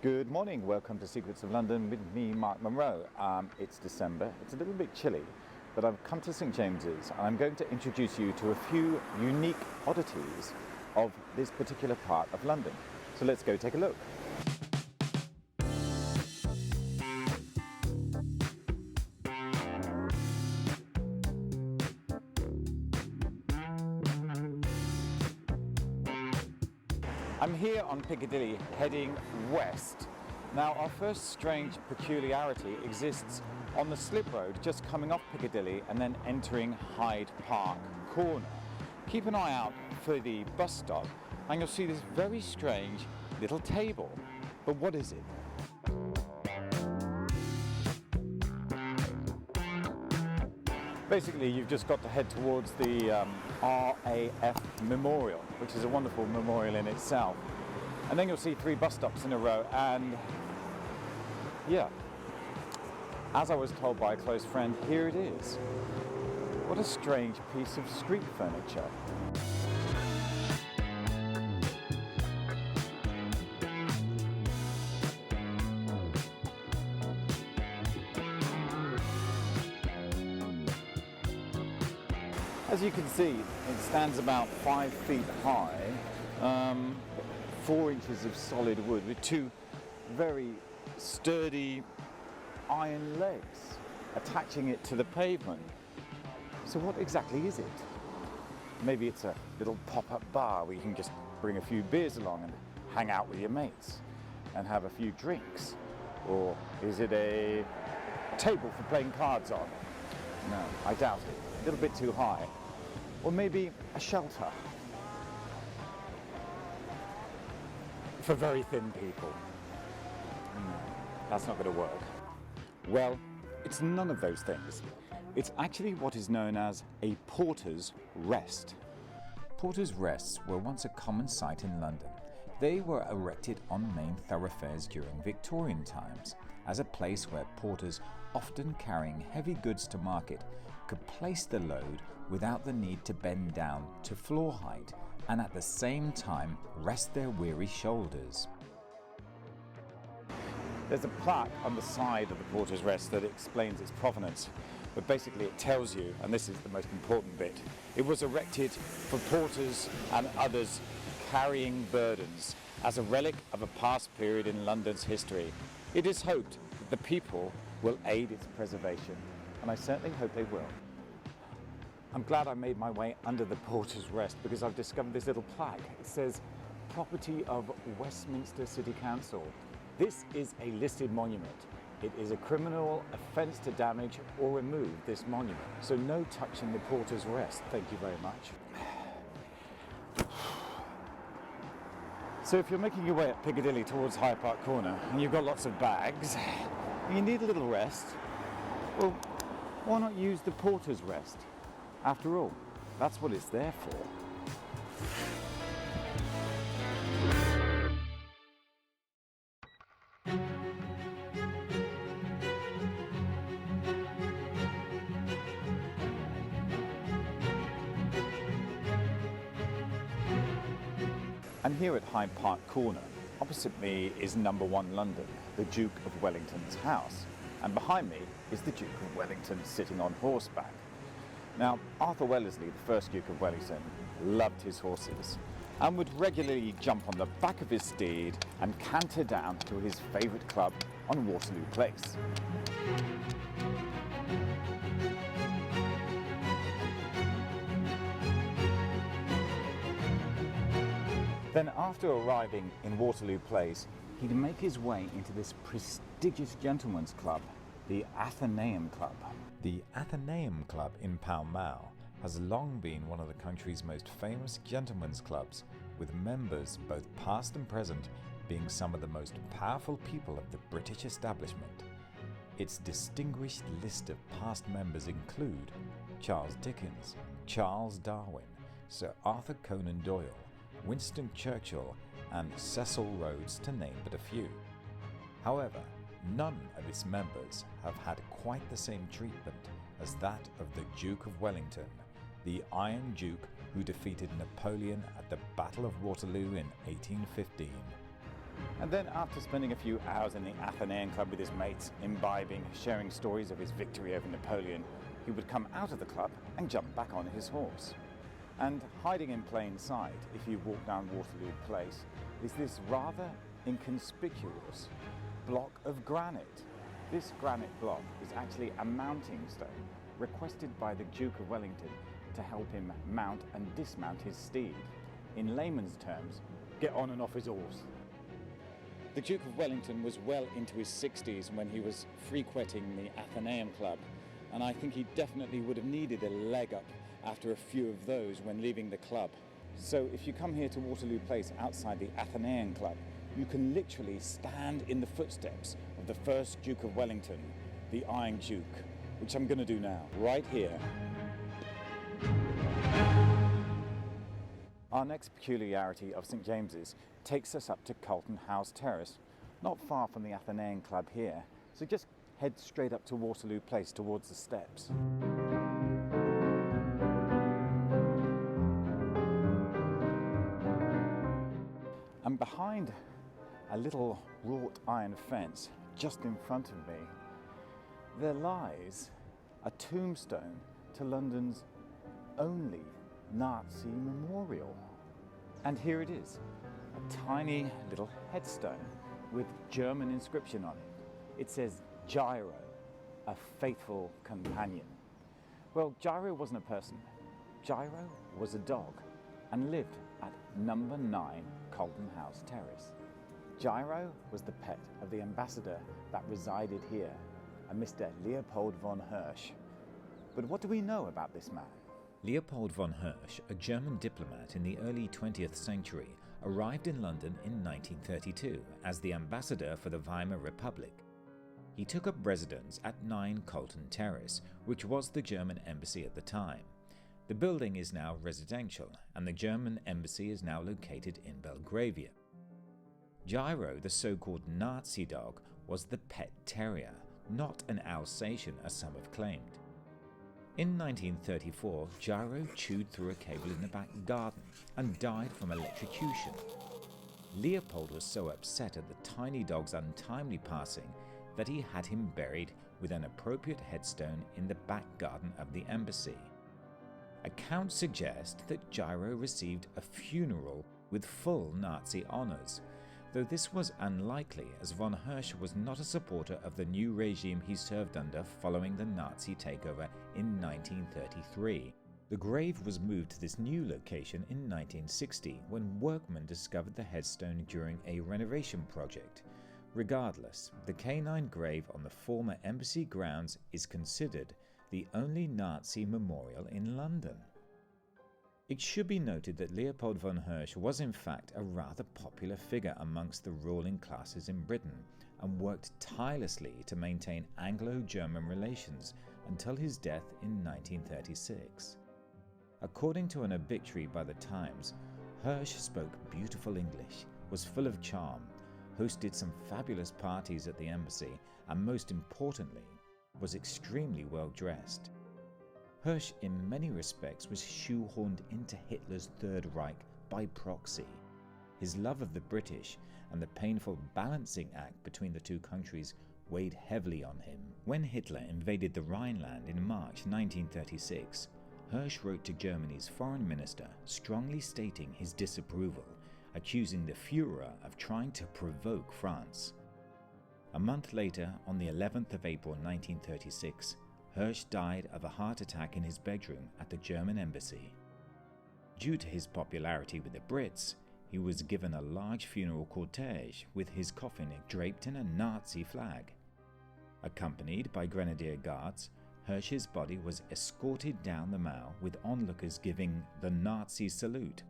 Good morning, welcome to Secrets of London with me, Mark Monroe. It's December, it's a little bit chilly, but I've come to St James's and I'm going to introduce you to a few unique oddities of this particular part of London. So let's go take a look. I'm here on Piccadilly heading west. Now our first strange peculiarity exists on the slip road just coming off Piccadilly and then entering Hyde Park Corner. Keep an eye out for the bus stop and you'll see this very strange little table. But what is it? Basically, you've just got to head towards the RAF Memorial, which is a wonderful memorial in itself. And then you'll see 3 bus stops in a row, and yeah, as I was told by a close friend, here it is. What a strange piece of street furniture. As you can see, it stands about 5 feet high, 4 inches of solid wood with 2 very sturdy iron legs attaching it to the pavement. So what exactly is it? Maybe it's a little pop-up bar where you can just bring a few beers along and hang out with your mates and have a few drinks. Or is it a table for playing cards on? No, I doubt it. A little bit too high. Or maybe a shelter for very thin people. No, that's not going to work. Well, it's none of those things. It's actually what is known as a porter's rest. Porter's rests were once a common sight in London. They were erected on main thoroughfares during Victorian times as a place where porters, often carrying heavy goods to market, could place the load without the need to bend down to floor height and at the same time rest their weary shoulders. There's a plaque on the side of the porter's rest that explains its provenance, but basically it tells you, and this is the most important bit, it was erected for porters and others carrying burdens as a relic of a past period in London's history. It is hoped that the people will aid its preservation, and I certainly hope they will. I'm glad I made my way under the porter's rest because I've discovered this little plaque. It says, "Property of Westminster City Council." This is a listed monument. It is a criminal offence to damage or remove this monument. So no touching the porter's rest. Thank you very much. So if you're making your way up Piccadilly towards Hyde Park Corner and you've got lots of bags, and you need a little rest, well, why not use the porter's rest? After all, that's what it's there for. I'm here at Hyde Park Corner. Opposite me is number 1 London, the Duke of Wellington's house. And behind me is the Duke of Wellington sitting on horseback. Now, Arthur Wellesley, the first Duke of Wellington, loved his horses and would regularly jump on the back of his steed and canter down to his favourite club on Waterloo Place. Then after arriving in Waterloo Place, he'd make his way into this prestigious gentleman's club, the Athenaeum Club. The Athenaeum Club in Pall Mall has long been one of the country's most famous gentlemen's clubs, with members both past and present being some of the most powerful people of the British establishment. Its distinguished list of past members include Charles Dickens, Charles Darwin, Sir Arthur Conan Doyle, Winston Churchill and Cecil Rhodes, to name but a few. However, none of its members have had quite the same treatment as that of the Duke of Wellington, the Iron Duke who defeated Napoleon at the Battle of Waterloo in 1815. And then after spending a few hours in the Athenaeum Club with his mates, imbibing, sharing stories of his victory over Napoleon, he would come out of the club and jump back on his horse. And hiding in plain sight, if you walk down Waterloo Place, is this rather inconspicuous block of granite. This granite block is actually a mounting stone requested by the Duke of Wellington to help him mount and dismount his steed. In layman's terms, get on and off his horse. The Duke of Wellington was well into his 60s when he was frequenting the Athenaeum Club, and I think he definitely would have needed a leg up after a few of those when leaving the club. So if you come here to Waterloo Place outside the Athenaeum Club, you can literally stand in the footsteps of the first Duke of Wellington, the Iron Duke, which I'm going to do now, right here. Our next peculiarity of St James's takes us up to Carlton House Terrace, not far from the Athenaeum Club here, so just head straight up to Waterloo Place towards the steps. And behind a little wrought iron fence just in front of me, there lies a tombstone to London's only Nazi memorial. And here it is, a tiny little headstone with German inscription on it. It says Gyro, a faithful companion. Well, Gyro wasn't a person. Gyro was a dog and lived at number 9 Carlton House Terrace. Gyro was the pet of the ambassador that resided here, a Mr. Leopold von Hirsch. But what do we know about this man? Leopold von Hirsch, a German diplomat in the early 20th century, arrived in London in 1932 as the ambassador for the Weimar Republic. He took up residence at 9 Carlton Terrace, which was the German embassy at the time. The building is now residential, and the German embassy is now located in Belgravia. Gyro, the so-called Nazi dog, was the pet terrier, not an Alsatian as some have claimed. In 1934, Gyro chewed through a cable in the back garden and died from electrocution. Leopold was so upset at the tiny dog's untimely passing that he had him buried with an appropriate headstone in the back garden of the embassy. Accounts suggest that Gyro received a funeral with full Nazi honours, though this was unlikely as von Hirsch was not a supporter of the new regime he served under following the Nazi takeover in 1933. The grave was moved to this new location in 1960 when workmen discovered the headstone during a renovation project. Regardless, the canine grave on the former embassy grounds is considered the only Nazi memorial in London. It should be noted that Leopold von Hirsch was in fact a rather popular figure amongst the ruling classes in Britain and worked tirelessly to maintain Anglo-German relations until his death in 1936. According to an obituary by the Times, Hirsch spoke beautiful English, was full of charm, hosted some fabulous parties at the embassy, and most importantly, was extremely well dressed. Hirsch in many respects was shoehorned into Hitler's Third Reich by proxy. His love of the British and the painful balancing act between the two countries weighed heavily on him. When Hitler invaded the Rhineland in March 1936, Hirsch wrote to Germany's foreign minister strongly stating his disapproval, accusing the Führer of trying to provoke France. A month later, on the 11th of April 1936, Hirsch died of a heart attack in his bedroom at the German embassy. Due to his popularity with the Brits, he was given a large funeral cortege with his coffin draped in a Nazi flag. Accompanied by Grenadier Guards, Hirsch's body was escorted down the Mall with onlookers giving the Nazi salute,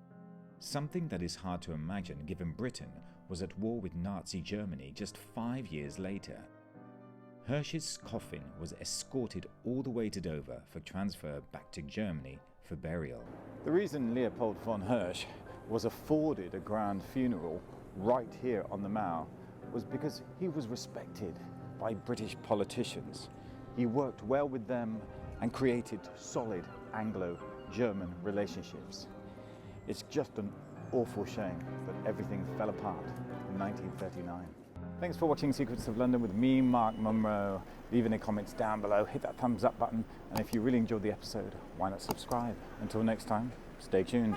something that is hard to imagine given Britain was at war with Nazi Germany just 5 years later. Hirsch's coffin was escorted all the way to Dover for transfer back to Germany for burial. The reason Leopold von Hirsch was afforded a grand funeral right here on the Mall was because he was respected by British politicians. He worked well with them and created solid Anglo-German relationships. It's just an awful shame that everything fell apart in 1939. Thanks for watching Secrets of London with me, Mark Munro. Leave any comments down below, hit that thumbs up button, and if you really enjoyed the episode, why not subscribe? Until next time, stay tuned.